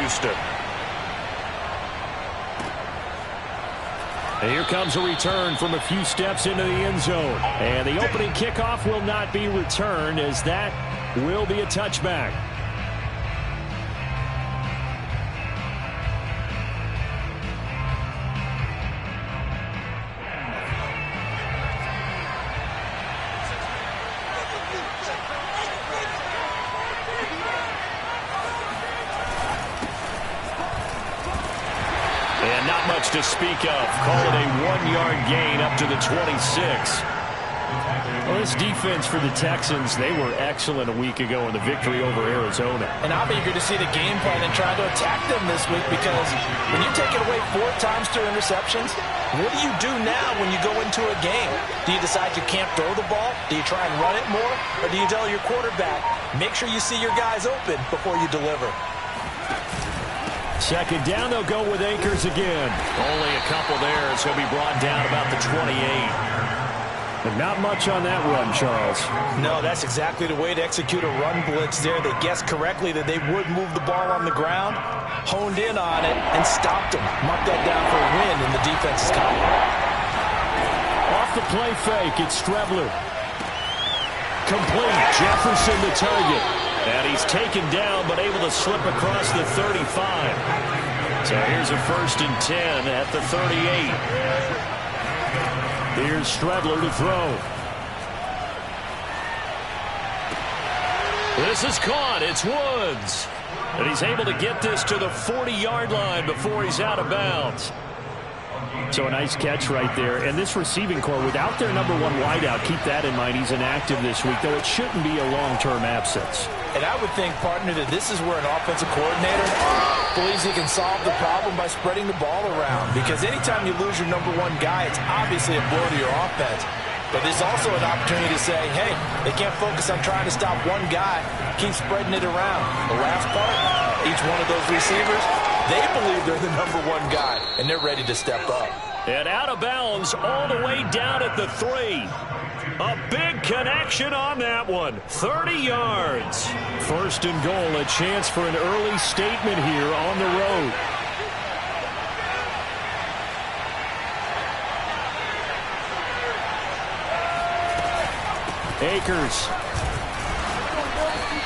Houston. And here comes a return from a few steps into the end zone. And the opening kickoff will not be returned, as that will be a touchback. And not much to speak of. Call it a 1-yard gain up to the 26. Well, this defense for the Texans, they were excellent a week ago in the victory over Arizona. And I'm eager to see the game plan and try to attack them this week, because when you take it away 4 times through interceptions, what do you do now when you go into a game? Do you decide you can't throw the ball? Do you try and run it more? Or do you tell your quarterback, make sure you see your guys open before you deliver? Second down, they'll go with Akers again. Only a couple there as he'll be brought down about the 28. But not much on that run, Charles. No, that's exactly the way to execute a run blitz there. They guessed correctly that they would move the ball on the ground, honed in on it, and stopped them. Mark that down for a win in the defense's column. Off the play fake, it's Strebler. Complete, Jefferson the target. And he's taken down, but able to slip across the 35. So here's a 1st and 10 at the 38. Here's Strebler to throw. This is caught. It's Woods. And he's able to get this to the 40-yard line before he's out of bounds. So a nice catch right there. And this receiving core, without their number 1 wideout, keep that in mind. He's inactive this week, though it shouldn't be a long-term absence. And I would think, partner, that this is where an offensive coordinator believes he can solve the problem by spreading the ball around. Because anytime you lose your number 1 guy, it's obviously a blow to your offense. But there's also an opportunity to say, hey, they can't focus on trying to stop one guy. Keep spreading it around. The last part, each one of those receivers, they believe they're the number 1 guy, and they're ready to step up. And out of bounds all the way down at the 3. A big connection on that one. 30 yards. 1st and goal, a chance for an early statement here on the road. Akers.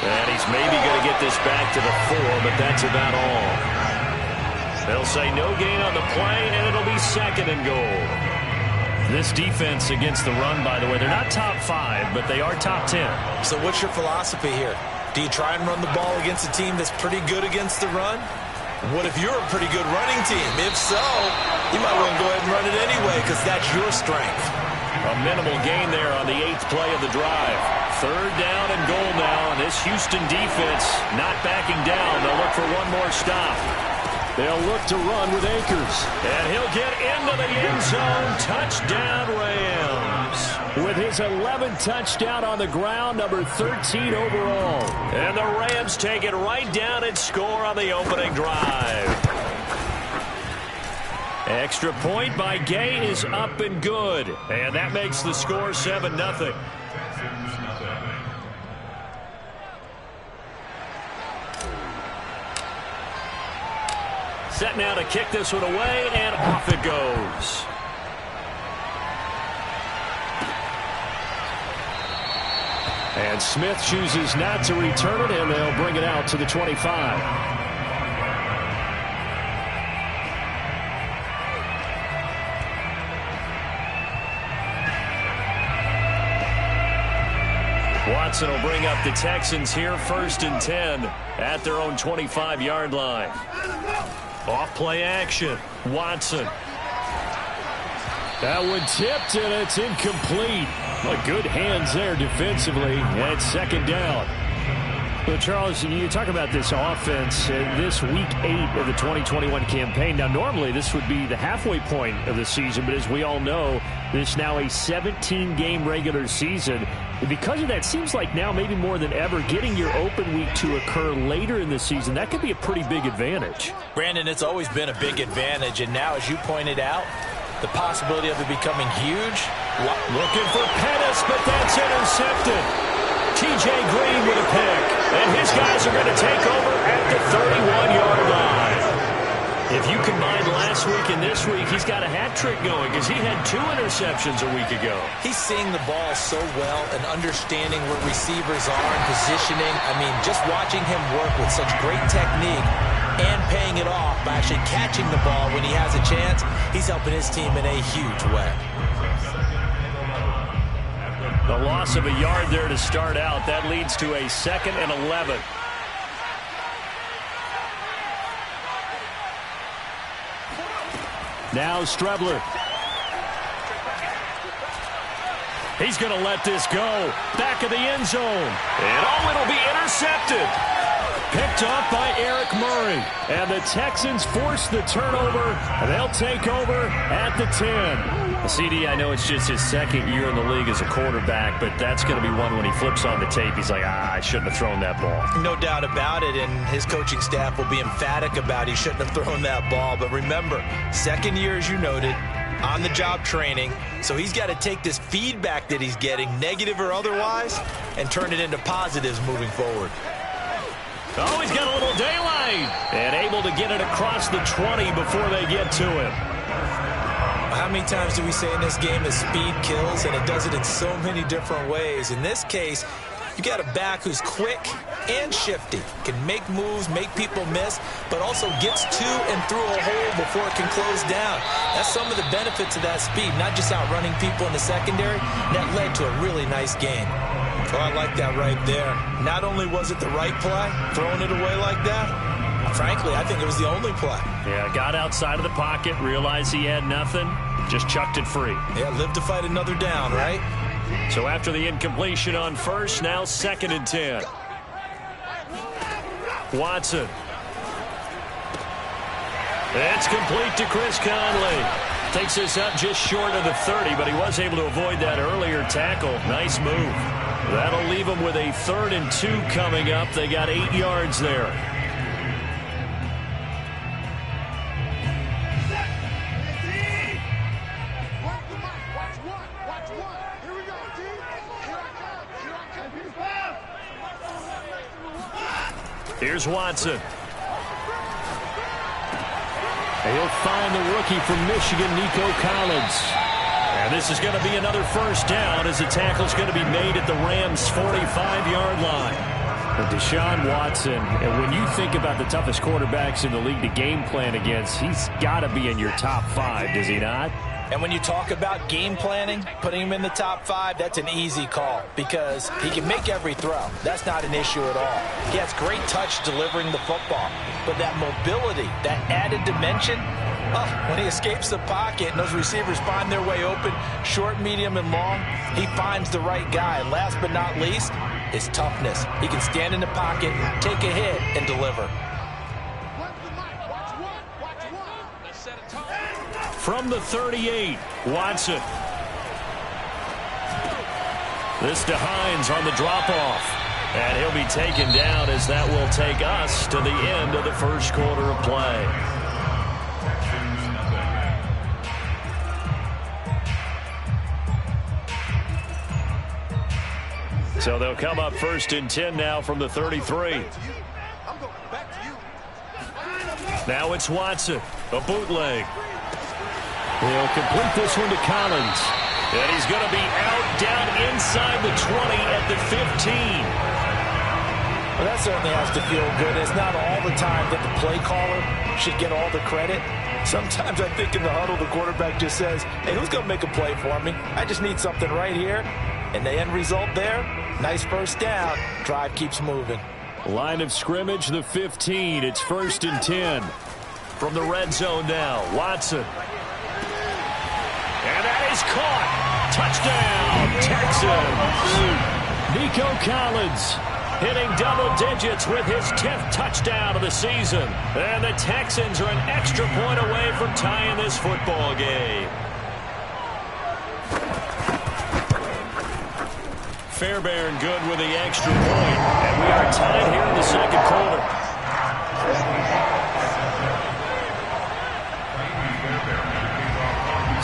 And he's maybe going to get this back to the 4, but that's about all. They'll say no gain on the play, and it'll be 2nd and goal. This defense against the run, by the way, they're not top 5, but they are top 10. So what's your philosophy here? Do you try and run the ball against a team that's pretty good against the run? What if you're a pretty good running team? If so, you might want to go ahead and run it anyway, because that's your strength. A minimal gain there on the 8th play of the drive. 3rd down and goal now, and this Houston defense not backing down. They'll look for one more stop. They'll look to run with Akers. And he'll get into the end zone. Touchdown, Rams. With his 11th touchdown on the ground, number 13 overall. And the Rams take it right down and score on the opening drive. Extra point by Gay is up and good. And that makes the score 7-0. Set now to kick this one away, and off it goes. And Smith chooses not to return it, and they'll bring it out to the 25. Watson will bring up the Texans here, 1st and 10 at their own 25-yard line. Off play action. Watson. That one tipped, and it's incomplete. Well, good hands there defensively, and 2nd down. Well, Charles, you talk about this offense this week 8 of the 2021 campaign. Now, normally this would be the halfway point of the season, but as we all know, this is now a 17-game regular season. And because of that, seems like now maybe more than ever, getting your open week to occur later in the season, that could be a pretty big advantage. Brandon, it's always been a big advantage, and now, as you pointed out, the possibility of it becoming huge. Looking for Pettis, but that's intercepted. T.J. Green with a pick, and his guys are going to take over at the 31-yard line. last week and this week, he's got a hat trick going because he had 2 interceptions a week ago. He's seeing the ball so well and understanding where receivers are and positioning. I mean, just watching him work with such great technique and paying it off by actually catching the ball when he has a chance, he's helping his team in a huge way. The loss of a yard there to start out. That leads to a 2nd and 11. Now Strebler. He's going to let this go. Back of the end zone. And it'll be intercepted. Picked off by Eric Murray. And the Texans force the turnover. And they'll take over at the 10. CD, I know it's just his 2nd year in the league as a quarterback, but that's going to be one when he flips on the tape. He's like, I shouldn't have thrown that ball. No doubt about it, and his coaching staff will be emphatic about he shouldn't have thrown that ball. But remember, 2nd year, as you noted, on-the-job training, so he's got to take this feedback that he's getting, negative or otherwise, and turn it into positives moving forward. Oh, he's got a little daylight, and able to get it across the 20 before they get to him. How many times do we say in this game that speed kills, and it does it in so many different ways? In this case, you got a back who's quick and shifty, can make moves, make people miss, but also gets to and through a hole before it can close down. That's some of the benefits of that speed, not just outrunning people in the secondary. That led to a really nice gain. Oh, I like that right there. Not only was it the right play, throwing it away like that, frankly, I think it was the only play. Yeah, got outside of the pocket, realized he had nothing, just chucked it free. Yeah, live to fight another down, right? So after the incompletion on first, now 2nd and 10. Watson. It's complete to Chris Conley. Takes this up just short of the 30, but he was able to avoid that earlier tackle. Nice move. That'll leave him with a 3rd and 2 coming up. They got 8 yards there. Here's Watson. And he'll find the rookie from Michigan, Nico Collins. And this is going to be another 1st down as the tackle's going to be made at the Rams' 45-yard line. Deshaun Watson, and when you think about the toughest quarterbacks in the league to game plan against, he's got to be in your top 5, does he not? And when you talk about game planning, putting him in the top 5, that's an easy call because he can make every throw. That's not an issue at all. He has great touch delivering the football. But that mobility, that added dimension, when he escapes the pocket and those receivers find their way open, short, medium, and long, he finds the right guy. And last but not least is toughness. He can stand in the pocket, take a hit, and deliver. From the 38, Watson. This to Hines on the drop-off. And he'll be taken down as that will take us to the end of the 1st quarter of play. So they'll come up 1st and 10 now from the 33. Now it's Watson, a bootleg. He'll complete this one to Collins. And he's going to be out down inside the 20 at the 15. Well, that certainly has to feel good. It's not all the time that the play caller should get all the credit. Sometimes I think in the huddle, the quarterback just says, hey, who's going to make a play for me? I just need something right here. And the end result there, nice 1st down. Drive keeps moving. Line of scrimmage, the 15. It's 1st and 10. From the red zone now, Watson. And that is caught. Touchdown, Texans. Nico Collins hitting double digits with his 10th touchdown of the season. And the Texans are an extra point away from tying this football game. Fairbairn good with the extra point. And we are tied here in the 2nd quarter.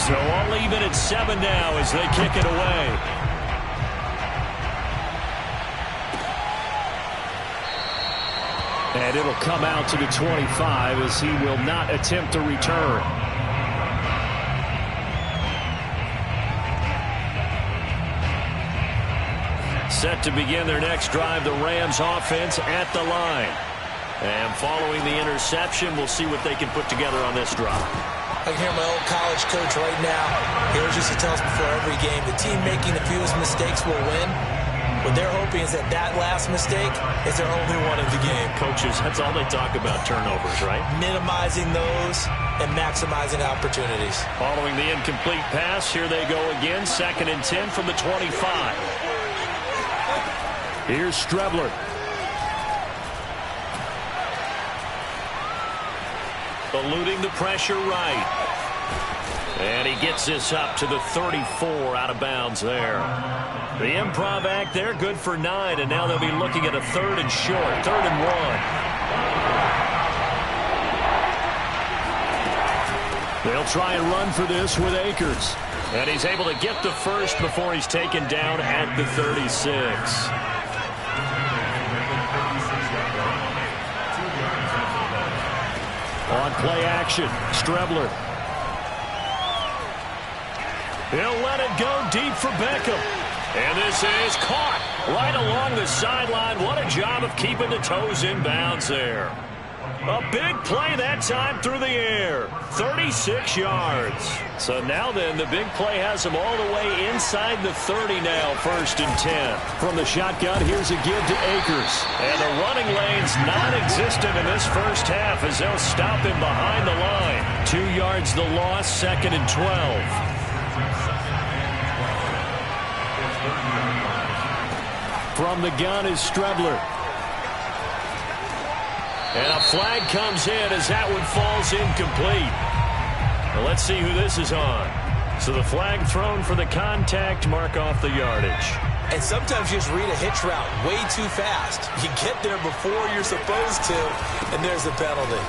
So all even at 7 now as they kick it away. And And it'll come out to the 25 as he will not attempt to return. Set to begin their next drive, the Rams offense at the line. And following the interception, we'll see what they can put together on this drive. I can hear my old college coach right now. He always used to tell us before every game, the team making the fewest mistakes will win. What they're hoping is that that last mistake is their only one of the game. Coaches, that's all they talk about, turnovers, right? Minimizing those and maximizing opportunities. Following the incomplete pass, here they go again, 2nd and 10 from the 25. Here's Strebler. Eluding the pressure right. And he gets this up to the 34, out of bounds there. The improv act there, good for 9, and now they'll be looking at a 3rd and short, 3rd and 1. They'll try and run for this with Akers. And he's able to get the first before he's taken down at the 36. On play action, Strebler. He'll let it go deep for Beckham. And this is caught right along the sideline. What a job of keeping the toes in bounds there. A big play that time through the air. 36 yards. So now then, the big play has him all the way inside the 30 now, 1st and 10. From the shotgun, here's a give to Akers. And the running lane's non-existent in this first half as they'll stop him behind the line. 2 yards the loss, 2nd and 12. From the gun is Strebler. And a flag comes in as that one falls incomplete. Well, let's see who this is on. So the flag thrown for the contact, mark off the yardage. And sometimes you just read a hitch route way too fast. You get there before you're supposed to, and there's the penalty.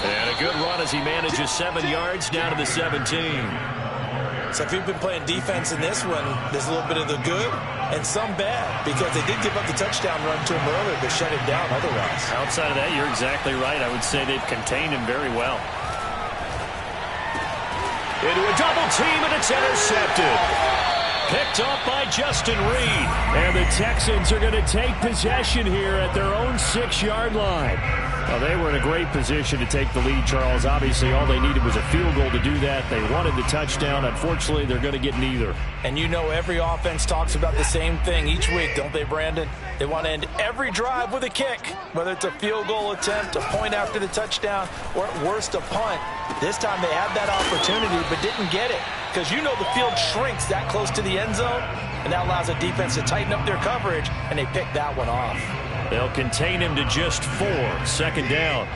And a good run as he manages 7 yards down to the 17. So if you've been playing defense in this one, there's a little bit of the good and some bad, because they did give up the touchdown run to him earlier, but shut him down otherwise. Outside of that, you're exactly right. I would say they've contained him very well. Into a double team, and it's intercepted. Picked up by Justin Reed. And the Texans are going to take possession here at their own 6-yard line. Well, they were in a great position to take the lead, Charles. Obviously, all they needed was a field goal to do that. They wanted the touchdown. Unfortunately, they're going to get neither. And you know every offense talks about the same thing each week, don't they, Brandon? They want to end every drive with a kick, whether it's a field goal attempt, a point after the touchdown, or at worst a punt. This time they had that opportunity but didn't get it, because you know the field shrinks that close to the end zone, and that allows a defense to tighten up their coverage, and they picked that one off. They'll contain him to just 4. 2nd down.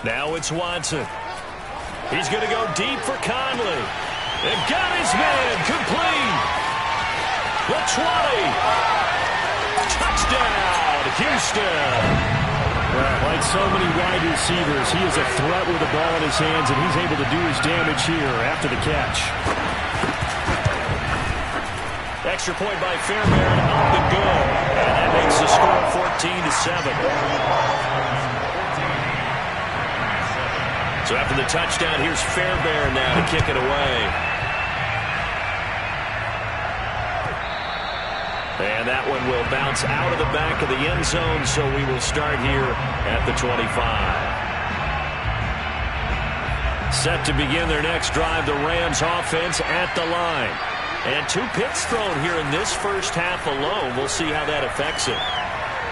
Now it's Watson. He's going to go deep for Conley. And got his man complete. The 20. Touchdown, Houston. Well, like so many wide receivers, he is a threat with the ball in his hands, and he's able to do his damage here after the catch. Extra point by Fairbairn, up and good. And that makes the score 14-7. So after the touchdown, here's Fairbairn now to kick it away. And that one will bounce out of the back of the end zone, so we will start here at the 25. Set to begin their next drive, the Rams offense at the line. And 2 picks thrown here in this first half alone. We'll see how that affects him.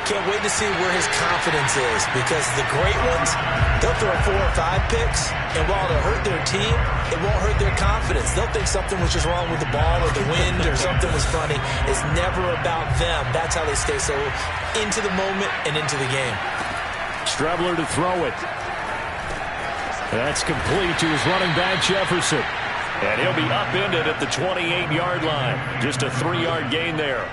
Can't wait to see where his confidence is, because the great ones, they'll throw 4 or 5 picks, and while it'll hurt their team, it won't hurt their confidence. They'll think something was just wrong with the ball or the wind or something was funny. It's never about them. That's how they stay so into the moment and into the game. Strebler to throw it. That's complete to his running back, Jefferson. And he'll be upended at the 28-yard line. Just a 3-yard gain there.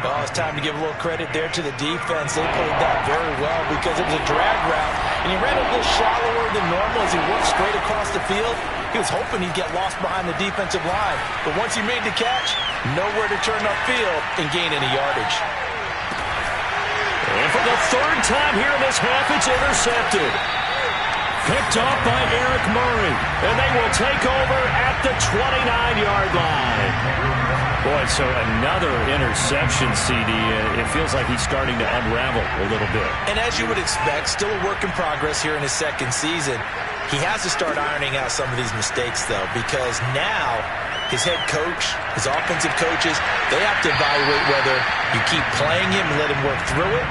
Well, it's time to give a little credit there to the defense. They played that very well because it was a drag route, and he ran a little shallower than normal as he worked straight across the field. He was hoping he'd get lost behind the defensive line, but once he made the catch, nowhere to turn upfield and gain any yardage. And for the third time here in this half, it's intercepted. Picked off by Eric Murray, and they will take over at the 29-yard line. Boy, so another interception, CD. It feels like he's starting to unravel a little bit. And as you would expect, still a work in progress here in his second season. He has to start ironing out some of these mistakes, though, because now his head coach, his offensive coaches, they have to evaluate whether you keep playing him and let him work through it,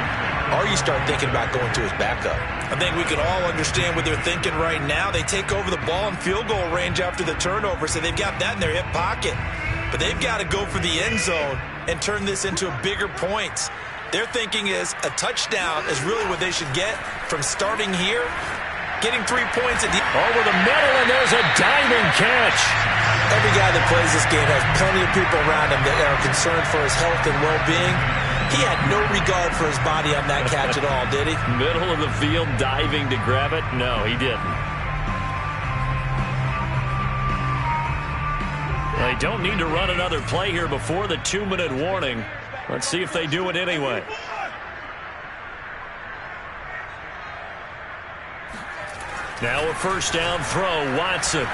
or you start thinking about going to his backup. I think we can all understand what they're thinking right now. They take over the ball in field goal range after the turnover, so they've got that in their hip pocket. But they've got to go for the end zone and turn this into bigger points. Their thinking is a touchdown is really what they should get from starting here, getting 3 points at the over the middle, and there's a diving catch. Every guy that plays this game has plenty of people around him that are concerned for his health and well-being. He had no regard for his body on that catch at all, did he? Middle of the field, diving to grab it? No, he didn't. They don't need to run another play here before the 2-minute warning. Let's see if they do it anyway. Now a first down throw, Watson.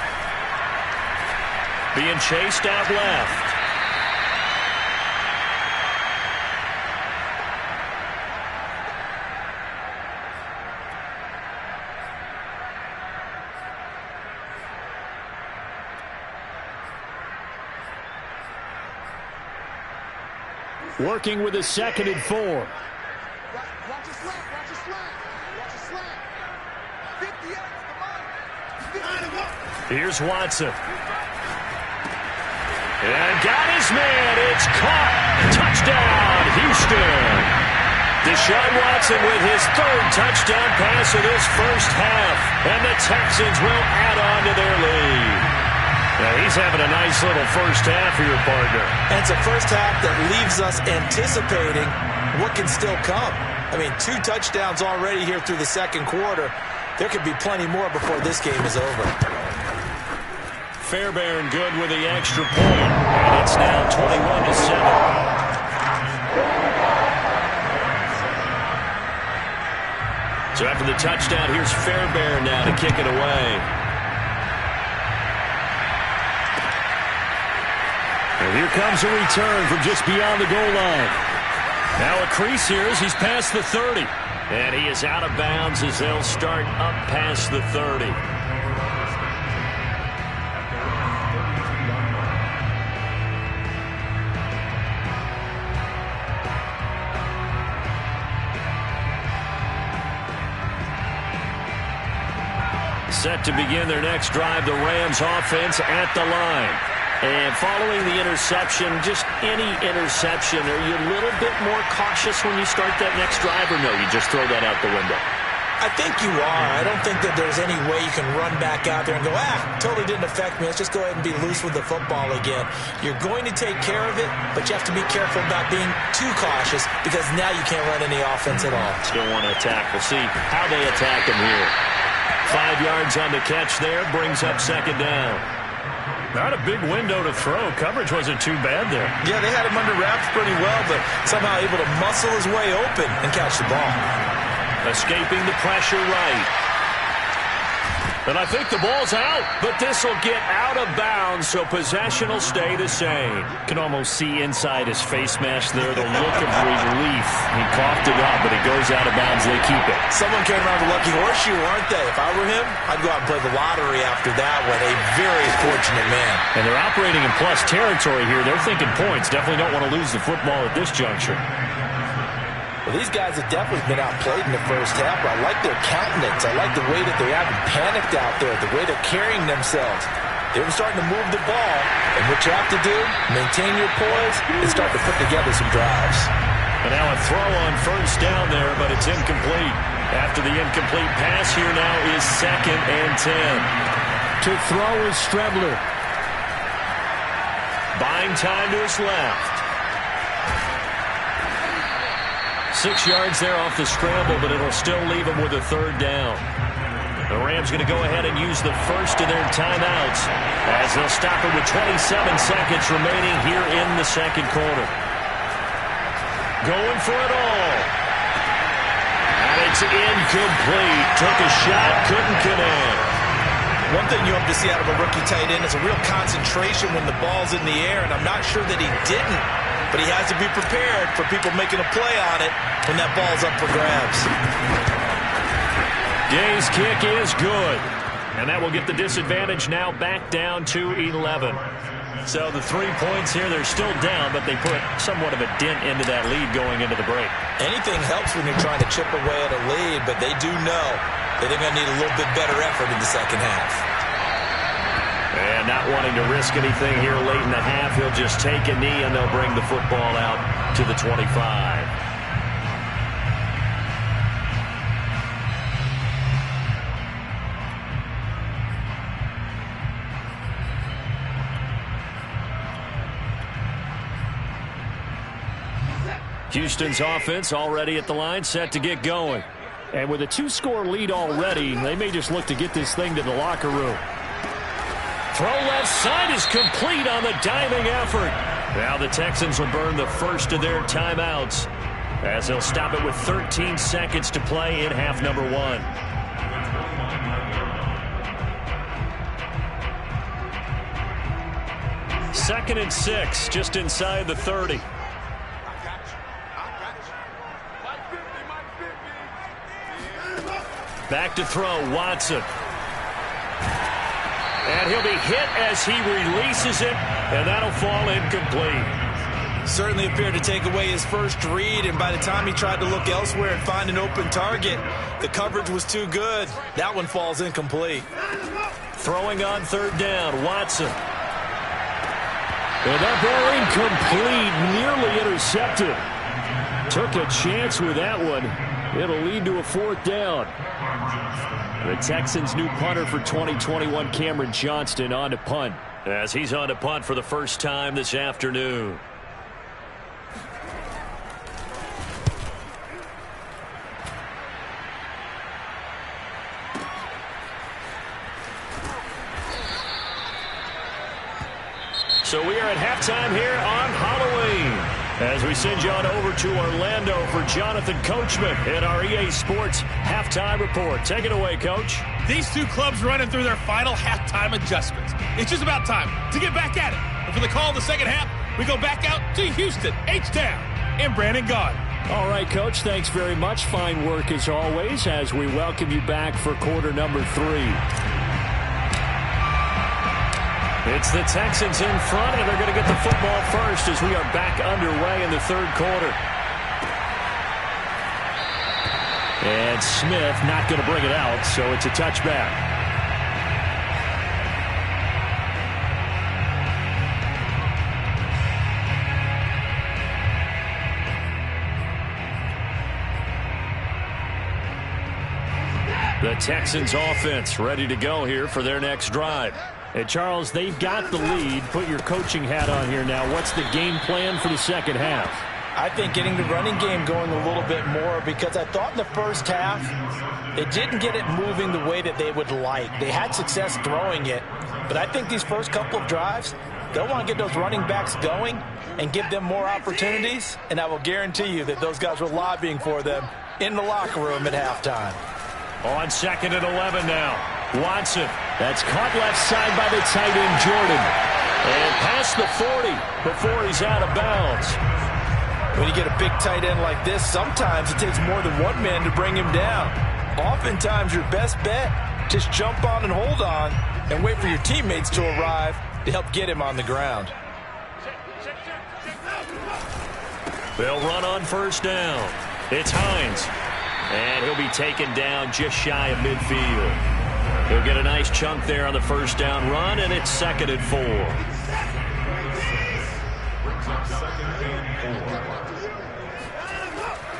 Being chased out left. Working with a 2nd and 4. Watch a slant, watch a slant, watch a slant. 50 yards, come on. Here's Watson. And got his man. It's caught. Touchdown, Houston. Deshaun Watson with his 3rd touchdown pass of this first half. And the Texans will add on to their lead. Now he's having a nice little first half here, partner. And it's a first half that leaves us anticipating what can still come. I mean, 2 touchdowns already here through the second quarter. There could be plenty more before this game is over. Fairbairn good with the extra point. And it's now 21-7. So after the touchdown, here's Fairbairn now to kick it away. And here comes a return from just beyond the goal line. Now a crease here as he's past the 30. And he is out of bounds as they'll start up past the 30. Set to begin their next drive, the Rams offense at the line. And following the interception, just any interception, are you a little bit more cautious when you start that next drive, or no, you just throw that out the window? I think you are. I don't think that there's any way you can run back out there and go, totally didn't affect me. Let's just go ahead and be loose with the football again. You're going to take care of it, but you have to be careful about being too cautious because now you can't run any offense at all. Still want to attack. We'll see how they attack him here. 5 yards on the catch there, brings up 2nd down. Not a big window to throw. Coverage wasn't too bad there. Yeah, they had him under wraps pretty well, but somehow able to muscle his way open and catch the ball. Escaping the pressure right. And I think the ball's out, but this will get out of bounds, so possession will stay the same. Can almost see inside his face mask there, the look of relief. He coughed it up, but it goes out of bounds. They keep it. Someone came around with a lucky horseshoe, aren't they? If I were him, I'd go out and play the lottery after that one. A very fortunate man. And they're operating in plus territory here. They're thinking points. Definitely don't want to lose the football at this juncture. Well, these guys have definitely been outplayed in the first half, but I like their countenance. I like the way that they haven't panicked out there, the way they're carrying themselves. They're starting to move the ball, and what you have to do, maintain your poise, and start to put together some drives. And now a throw on first down there, but it's incomplete. After the incomplete pass, here now is 2nd and 10. To throw is Strebler. Buying time to his left. 6 yards there off the scramble, but it'll still leave them with a third down. The Rams going to go ahead and use the first of their timeouts as they'll stop it with 27 seconds remaining here in the second quarter. Going for it all. And it's incomplete. Took a shot, couldn't connect. One thing you hope to see out of a rookie tight end is a real concentration when the ball's in the air, and I'm not sure that he didn't, but he has to be prepared for people making a play on it when that ball's up for grabs. Gay's kick is good. And that will get the disadvantage now back down to 11. So the 3 points here, they're still down, but they put somewhat of a dent into that lead going into the break. Anything helps when you're trying to chip away at a lead, but they do know that they're going to need a little bit better effort in the second half. And not wanting to risk anything here late in the half, he'll just take a knee and they'll bring the football out to the 25. Houston's offense already at the line, set to get going. And with a 2-score lead already, they may just look to get this thing to the locker room. Throw left side is complete on the diving effort. Now the Texans will burn the first of their timeouts as they'll stop it with 13 seconds to play in half number 1. Second and 6, just inside the 30. Back to throw, Watson. And he'll be hit as he releases it, and that'll fall incomplete. Certainly appeared to take away his first read, and by the time he tried to look elsewhere and find an open target, the coverage was too good. That one falls incomplete. Throwing on third down, Watson. And that ball incomplete, nearly intercepted. Took a chance with that one. It'll lead to a fourth down. The Texans' new punter for 2021, Cameron Johnston, on to punt. As he's on to punt for the first time this afternoon. So we are at halftime here on Halloween, as we send you on over to Orlando for Jonathan Coachman in our EA Sports Halftime Report. Take it away, Coach. These two clubs running through their final halftime adjustments. It's just about time to get back at it. And for the call of the second half, we go back out to Houston, H-Town, and Brandon Gaudin. All right, Coach, thanks very much. Fine work as always as we welcome you back for quarter number 3. It's the Texans in front, and they're going to get the football first as we are back underway in the third quarter. And Smith not going to bring it out, so it's a touchback. The Texans offense ready to go here for their next drive. Hey, Charles, they've got the lead. Put your coaching hat on here now. What's the game plan for the second half? I think getting the running game going a little bit more, because I thought in the first half they didn't get it moving the way that they would like. They had success throwing it, but I think these first couple of drives, they'll want to get those running backs going and give them more opportunities, and I will guarantee you that those guys were lobbying for them in the locker room at halftime. On 2nd and 11 now. Watson. That's caught left side by the tight end, Jordan. And past the 40 before he's out of bounds. When you get a big tight end like this, sometimes it takes more than one man to bring him down. Oftentimes, your best bet, just jump on and hold on and wait for your teammates to arrive to help get him on the ground. They'll run on first down. It's Hines. And he'll be taken down just shy of midfield. He'll get a nice chunk there on the first down run, and it's 2nd and 4.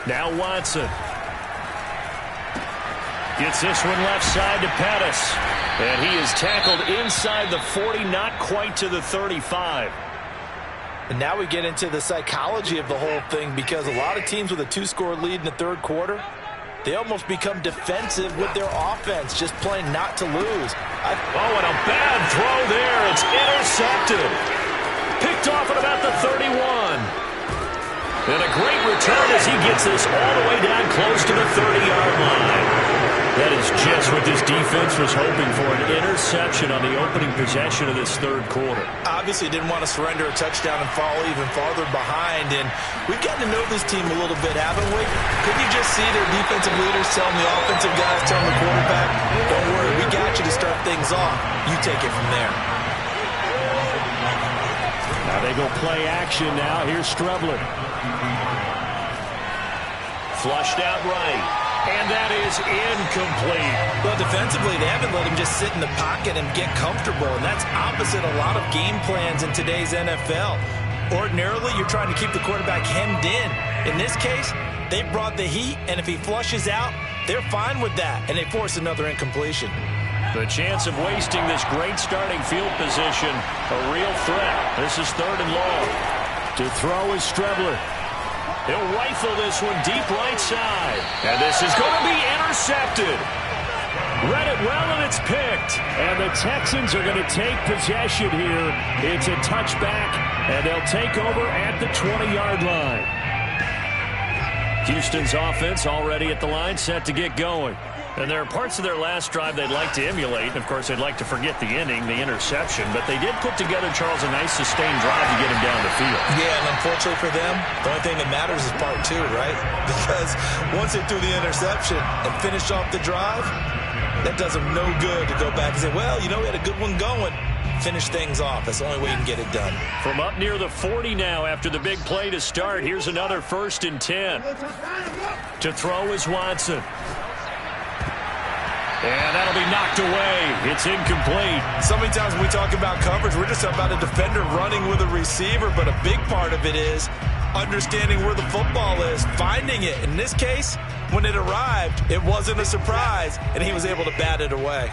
Now Watson. Gets this one left side to Pettis. And he is tackled inside the 40, not quite to the 35. And now we get into the psychology of the whole thing, because a lot of teams with a 2-score lead in the third quarter, they almost become defensive with their offense, just playing not to lose. Oh, and a bad throw there. It's intercepted. Picked off at about the 31. And a great return as he gets this all the way down close to the 30-yard line. That is just what this defense was hoping for, an interception on the opening possession of this third quarter. Obviously didn't want to surrender a touchdown and fall even farther behind. And we've gotten to know this team a little bit, haven't we? Couldn't you just see their defensive leaders telling the offensive guys, telling the quarterback, don't worry, we got you to start things off. You take it from there. Now they go play action now. Here's Strebler. Flushed out right. And that is incomplete. Well, defensively, they haven't let him just sit in the pocket and get comfortable, and that's opposite a lot of game plans in today's NFL. Ordinarily, you're trying to keep the quarterback hemmed in. In this case, they brought the heat, and if he flushes out, they're fine with that, and they force another incompletion. The chance of wasting this great starting field position, a real threat. This is 3rd and long. To throw is Strebler. He'll rifle this one deep right side. And this is going to be intercepted. Read it well, and it's picked. And the Texans are going to take possession here. It's a touchback, and they'll take over at the 20-yard line. Houston's offense already at the line, set to get going. And there are parts of their last drive they'd like to emulate. And, of course, they'd like to forget the inning, the interception. But they did put together, Charles, a nice sustained drive to get him down the field. Yeah, and unfortunately for them, the only thing that matters is part 2, right? Because once they threw the interception and finished off the drive, that does them no good to go back and say, well, you know, we had a good one going. Finish things off. That's the only way you can get it done. From up near the 40 now after the big play to start, here's another 1st and 10. To throw is Watson. And that'll be knocked away. It's incomplete. So many times when we talk about coverage, we're just about a defender running with a receiver, but a big part of it is understanding where the football is, finding it. In this case, when it arrived, it wasn't a surprise, and he was able to bat it away.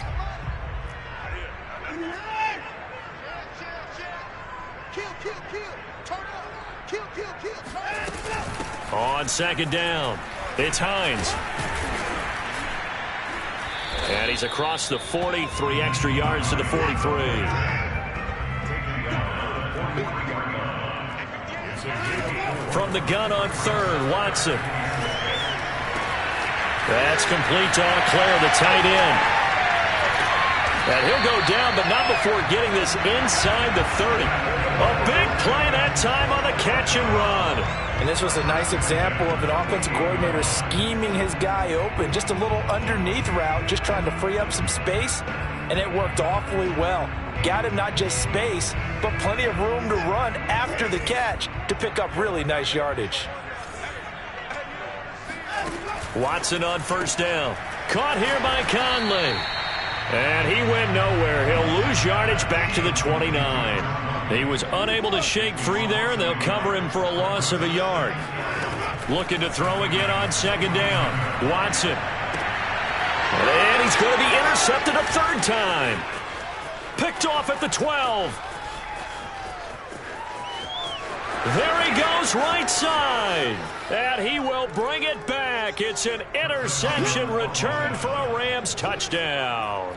On 2nd down, it's Hines. And he's across the 40, 3 extra yards to the 43. From the gun on 3rd, Watson. That's complete to Leclerc, the tight end. And he'll go down, but not before getting this inside the 30. A big play that time on the catch and run. And this was a nice example of an offensive coordinator scheming his guy open. Just a little underneath route, just trying to free up some space, and it worked awfully well. Got him not just space, but plenty of room to run after the catch to pick up really nice yardage. Watson on 1st down. Caught here by Conley. And he went nowhere. He'll lose yardage back to the 29. He was unable to shake free there, and they'll cover him for a loss of a yard. Looking to throw again on 2nd down. Watson. And he's going to be intercepted a 3rd time. Picked off at the 12. There he goes, right side. And he will bring it back. It's an interception return for a Rams touchdown.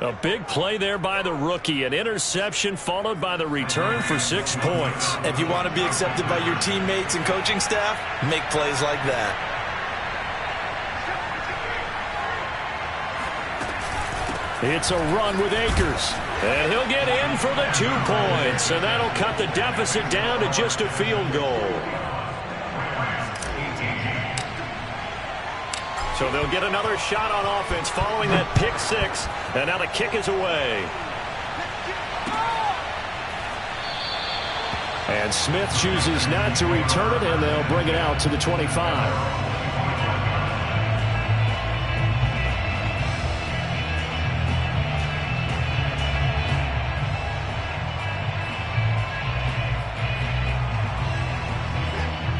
A big play there by the rookie. An interception followed by the return for 6 points. If you want to be accepted by your teammates and coaching staff, make plays like that. It's a run with Akers. And he'll get in for the 2 points. And that'll cut the deficit down to just a field goal. So they'll get another shot on offense following that pick 6. And now the kick is away. And Smith chooses not to return it, and they'll bring it out to the 25.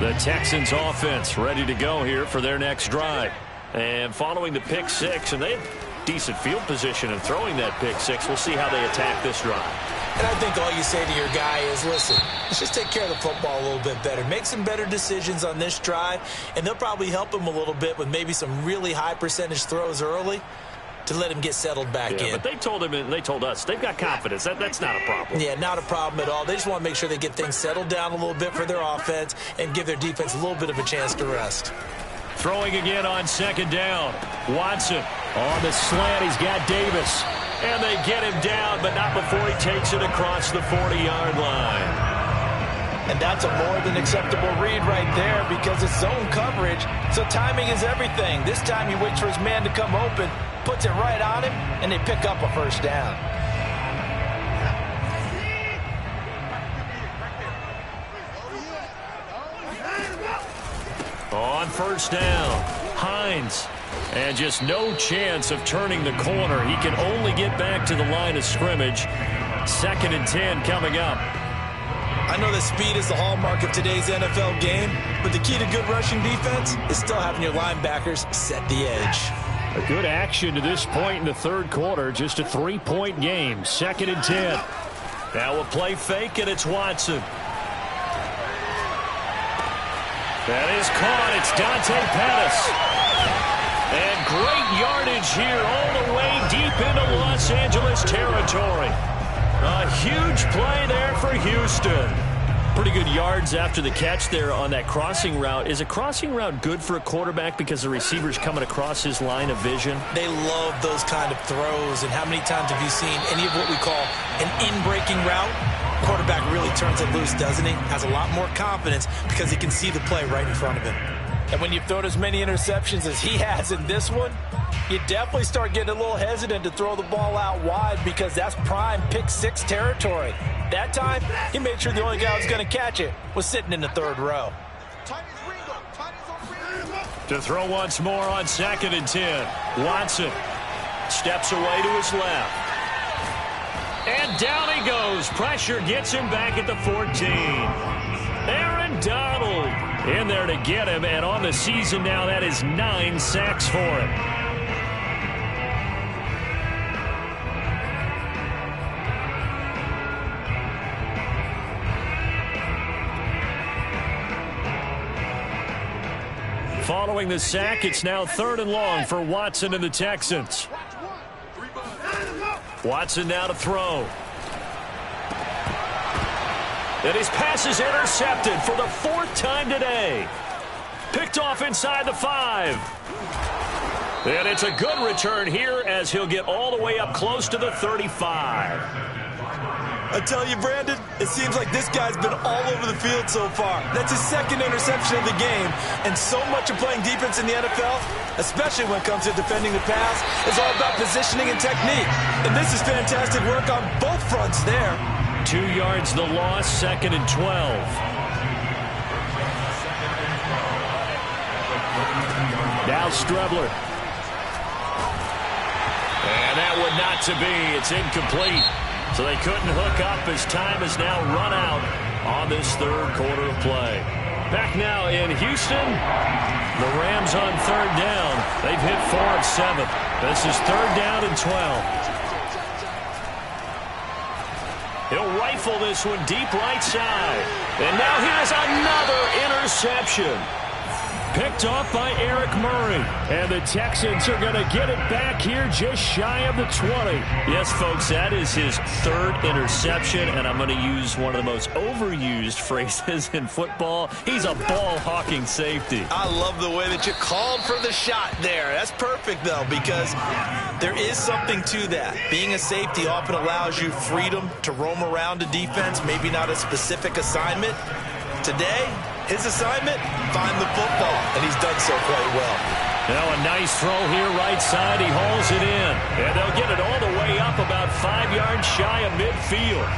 The Texans offense ready to go here for their next drive. And following the pick 6, and they have decent field position in throwing that pick 6. We'll see how they attack this drive. And I think all you say to your guy is, listen, let's just take care of the football a little bit better. Make some better decisions on this drive, and they'll probably help him a little bit with maybe some really high percentage throws early to let him get settled back in. But they told him, and they told us, they've got confidence. That's not a problem. Yeah, not a problem at all. They just want to make sure they get things settled down a little bit for their offense and give their defense a little bit of a chance to rest. Throwing again on second down. Watson on the slant. He's got Davis. And they get him down, but not before he takes it across the 40-yard line. And that's a more than acceptable read right there because it's zone coverage, so timing is everything. This time he waits for his man to come open, puts it right on him, and they pick up a first down. On first down, Hines. And just no chance of turning the corner. He can only get back to the line of scrimmage. 2nd and 10 coming up. I know that speed is the hallmark of today's NFL game, but the key to good rushing defense is still having your linebackers set the edge. A good action to this point in the third quarter. Just a 3-point game. 2nd and 10. Now a play fake, and it's Watson. That is caught. It's Dante Pettis. And great yardage here all the way deep into Los Angeles territory. A huge play there for Houston. Pretty good yards after the catch there on that crossing route. Is a crossing route good for a quarterback because the receiver's coming across his line of vision? They love those kind of throws. And how many times have you seen any of what we call an in-breaking route? Quarterback really turns it loose, doesn't he? Has a lot more confidence because he can see the play right in front of him. And when you've thrown as many interceptions as he has in this one, you definitely start getting a little hesitant to throw the ball out wide because that's prime pick six territory. That time, he made sure the only guy who was going to catch it was sitting in the third row. To throw once more on 2nd and 10. Watson steps away to his left. And down he goes. Pressure gets him back at the 14. Aaron Donald in there to get him, and on the season now, that is 9 sacks for him. Following the sack, it's now 3rd and long for Watson and the Texans. Watson now to throw. And his pass is intercepted for the 4th time today. Picked off inside the 5. And it's a good return here as he'll get all the way up close to the 35. I tell you, Brandon, it seems like this guy's been all over the field so far. That's his 2nd interception of the game. And so much of playing defense in the NFL, especially when it comes to defending the pass, is all about positioning and technique. And this is fantastic work on both fronts there. 2 yards the loss, 2nd and 12. Now Strebler. And that would not to be. It's incomplete. So they couldn't hook up as time has now run out on this 3rd quarter of play. Back now in Houston. The Rams on 3rd down. They've hit 4 of 7. This is 3rd down and 12. He'll rifle this one deep right side. And now here's another interception. Picked off by Eric Murray. And the Texans are going to get it back here just shy of the 20. Yes, folks, that is his 3rd interception, and I'm going to use one of the most overused phrases in football. He's a ball-hawking safety. I love the way that you called for the shot there. That's perfect, though, because there is something to that. Being a safety often allows you freedom to roam around a defense, maybe not a specific assignment. Today, his assignment, find the football, and he's done so quite well. Now a nice throw here right side. He hauls it in, and they'll get it all the way up about 5 yards shy of midfield.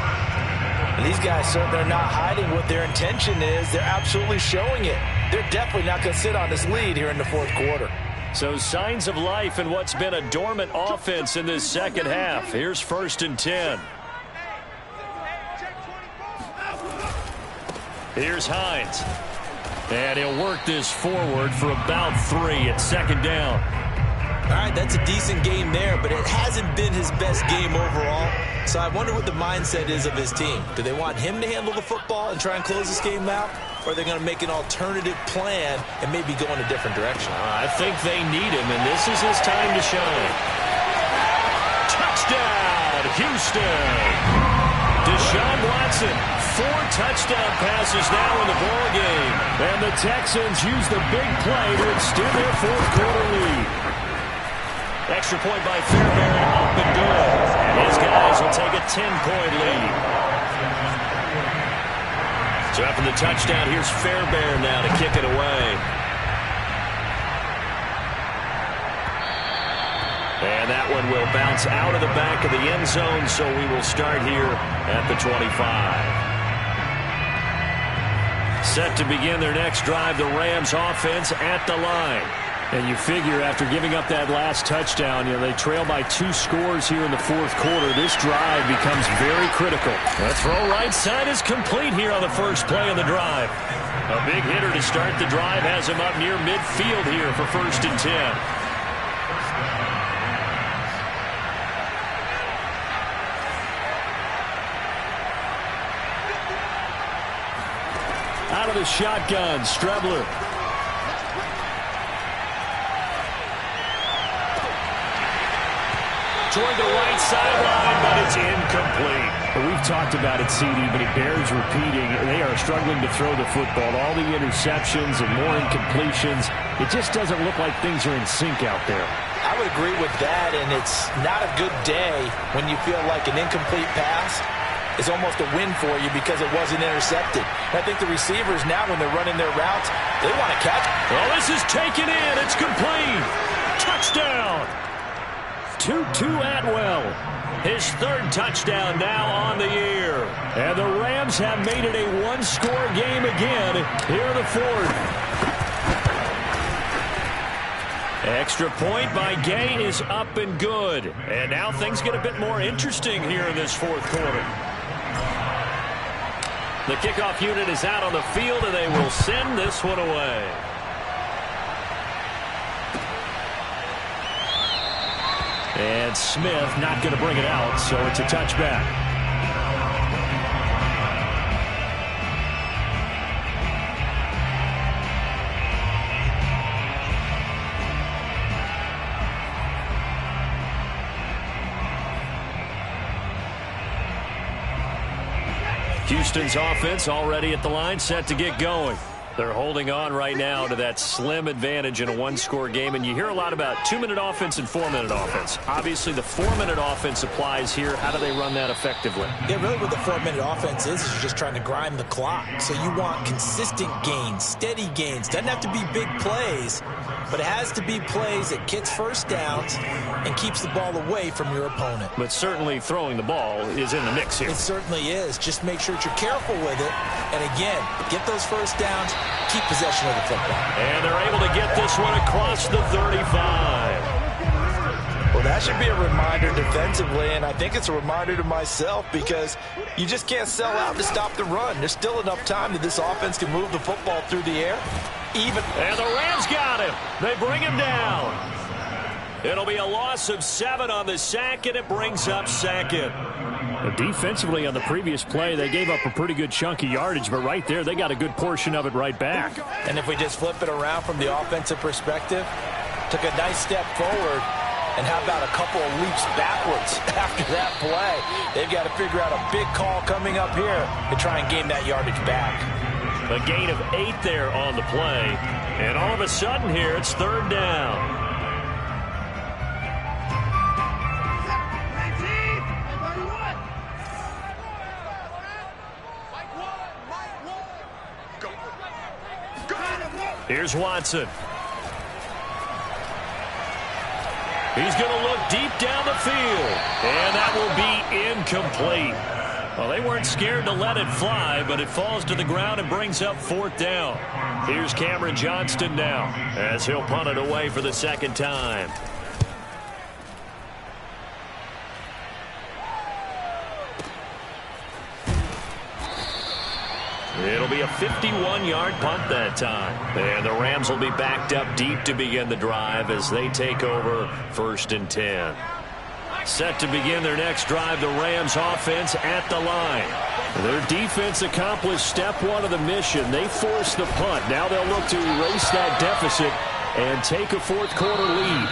And these guys certainly are not hiding what their intention is. They're absolutely showing it. They're definitely not going to sit on this lead here in the 4th quarter. So signs of life in what's been a dormant offense in this 2nd half. Here's 1st and 10. Here's Hines. And he'll work this forward for about 3 at 2nd down. All right, that's a decent game there, but it hasn't been his best game overall. So I wonder what the mindset is of his team. Do they want him to handle the football and try and close this game out? Or are they going to make an alternative plan and maybe go in a different direction? I think they need him, and this is his time to shine. Touchdown, Houston! Deshaun Watson, 4 touchdown passes now in the ball game. And the Texans use the big play to extend their fourth-quarter lead. Extra point by Fairbairn, up and good. And his guys will take a 10-point lead. So after the touchdown, here's Fairbairn now to kick it away. And that one will bounce out of the back of the end zone, so we will start here at the 25. Set to begin their next drive, the Rams offense at the line. And you figure after giving up that last touchdown, they trail by 2 scores here in the fourth quarter. This drive becomes very critical. The throw right side is complete here on the first play of the drive. A big hitter to start the drive has him up near midfield here for 1st and 10. Out of the shotgun, Strebler. Toward the right sideline, but it's incomplete. We've talked about it, CD, but it bears repeating. They are struggling to throw the football. All the interceptions and more incompletions. It just doesn't look like things are in sync out there. I would agree with that, and it's not a good day when you feel like an incomplete pass is almost a win for you because it wasn't intercepted. I think the receivers now, when they're running their routes, they want to catch. Well, this is taken in. It's complete. Touchdown. Tutu Atwell. His 3rd touchdown now on the year. And the Rams have made it a 1-score game again here in the 4th. Extra point by Gay is up and good. And now things get a bit more interesting here in this 4th quarter. The kickoff unit is out on the field, and they will send this one away. And Smith not going to bring it out, so it's a touchback. Houston's offense already at the line, set to get going. They're holding on right now to that slim advantage in a 1-score game. And you hear a lot about 2-minute offense and 4-minute offense. Obviously, the 4-minute offense applies here. How do they run that effectively? Yeah, really what the 4-minute offense is you're just trying to grind the clock. So you want consistent gains, steady gains. Doesn't have to be big plays, but it has to be plays that gets first downs and keeps the ball away from your opponent. But certainly throwing the ball is in the mix here. It certainly is. Just make sure that you're careful with it. And again, get those first downs, keep possession of the football. And they're able to get this one across the 35. Well, that should be a reminder defensively, and I think it's a reminder to myself because you just can't sell out to stop the run. There's still enough time that this offense can move the football through the air. And the Rams got him. They bring him down. It'll be a loss of 7 on the sack, and it brings up 2nd. Defensively on the previous play, they gave up a pretty good chunk of yardage, but right there, they got a good portion of it right back. And if we just flip it around from the offensive perspective, took a nice step forward, and how about a couple of leaps backwards after that play? They've got to figure out a big call coming up here to try and gain that yardage back. A gain of 8 there on the play, and all of a sudden here, it's 3rd down. Here's Watson. He's going to look deep down the field. And that will be incomplete. Well, they weren't scared to let it fly, but it falls to the ground and brings up 4th down. Here's Cameron Johnston now as he'll punt it away for the 2nd time. It'll be a 51-yard punt that time. And the Rams will be backed up deep to begin the drive as they take over 1st and 10. Set to begin their next drive, the Rams offense at the line. Their defense accomplished step one of the mission. They forced the punt. Now they'll look to erase that deficit and take a fourth-quarter lead.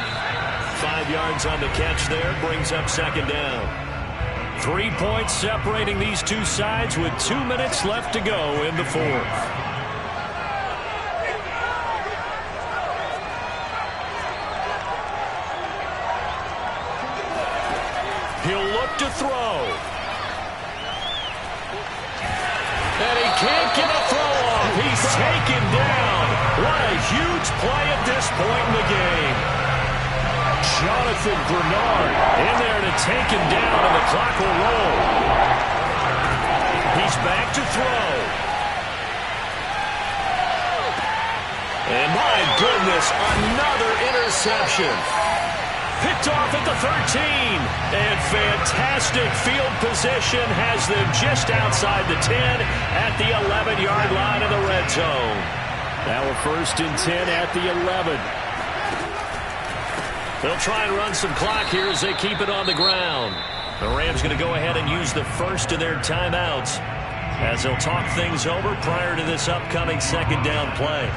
5 yards on the catch there, brings up 2nd down. 3 points separating these two sides with 2 minutes left to go in the 4th. He'll look to throw. And he can't get a throw off. He's taken down. What a huge play at this point in the game. Jonathan Bernard in there to take him down, and the clock will roll. He's back to throw. And my goodness, another interception. Picked off at the 13. And fantastic field position has them just outside the 10 at the 11-yard line of the red zone. Now a 1st and 10 at the 11. They'll try and run some clock here as they keep it on the ground. The Rams going to go ahead and use the first of their timeouts as they'll talk things over prior to this upcoming 2nd down play.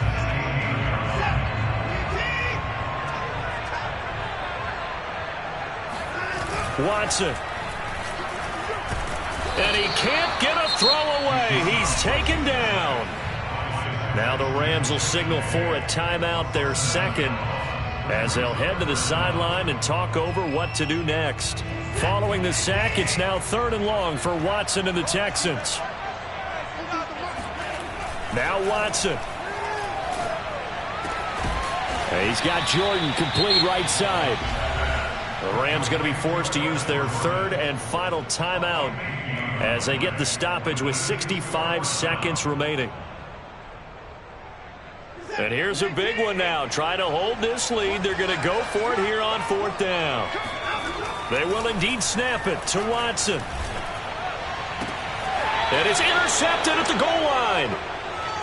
Watson. And he can't get a throw away. He's taken down. Now the Rams will signal for a timeout, their 2nd, as they'll head to the sideline and talk over what to do next. Following the sack, it's now 3rd and long for Watson and the Texans. Now Watson. He's got Jordan complete right side. The Rams going to be forced to use their 3rd and final timeout as they get the stoppage with 65 seconds remaining. And here's a big one now. Trying to hold this lead. They're going to go for it here on 4th down. They will indeed snap it to Watson. And it's intercepted at the goal line.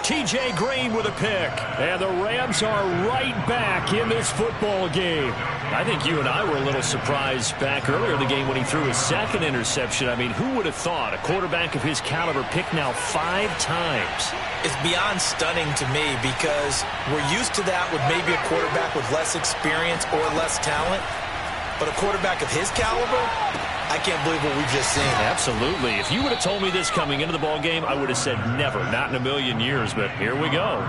T.J. Green with a pick. And the Rams are right back in this football game. I think you and I were a little surprised back earlier in the game when he threw his 2nd interception. I mean, who would have thought a quarterback of his caliber picked now 5 times? It's beyond stunning to me because we're used to that with maybe a quarterback with less experience or less talent. But a quarterback of his caliber, I can't believe what we've just seen. Absolutely. If you would have told me this coming into the ball game, I would have said never, not in a million years. But here we go.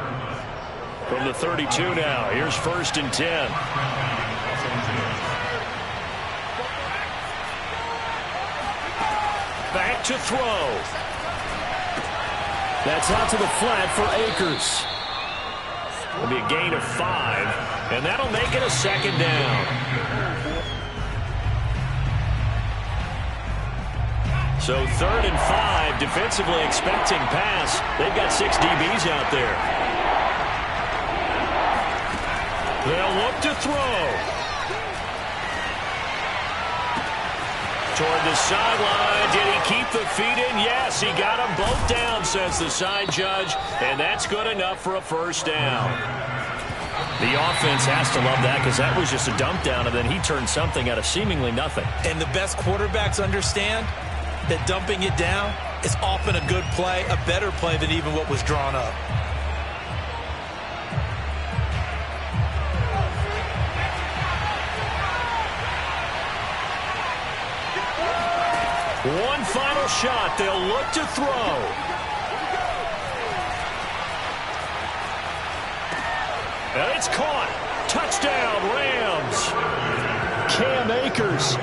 From the 32 now, here's 1st and 10. Back to throw. That's out to the flat for Akers. It'll be a gain of 5, and that'll make it a 2nd down. So 3rd and 5, defensively expecting pass. They've got 6 DBs out there. They'll look to throw. Toward the sideline. Did he keep the feet in? Yes, he got them both down, says the side judge. And that's good enough for a 1st down. The offense has to love that because that was just a dump down, and then he turned something out of seemingly nothing. And the best quarterbacks understand that dumping it down is often a good play, a better play than even what was drawn up. One final shot. They'll look to throw. And it's caught. Touchdown, Rams. Cam Akers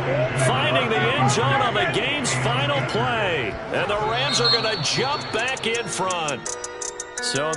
finding the end zone on the game's final play. And the Rams are going to jump back in front. So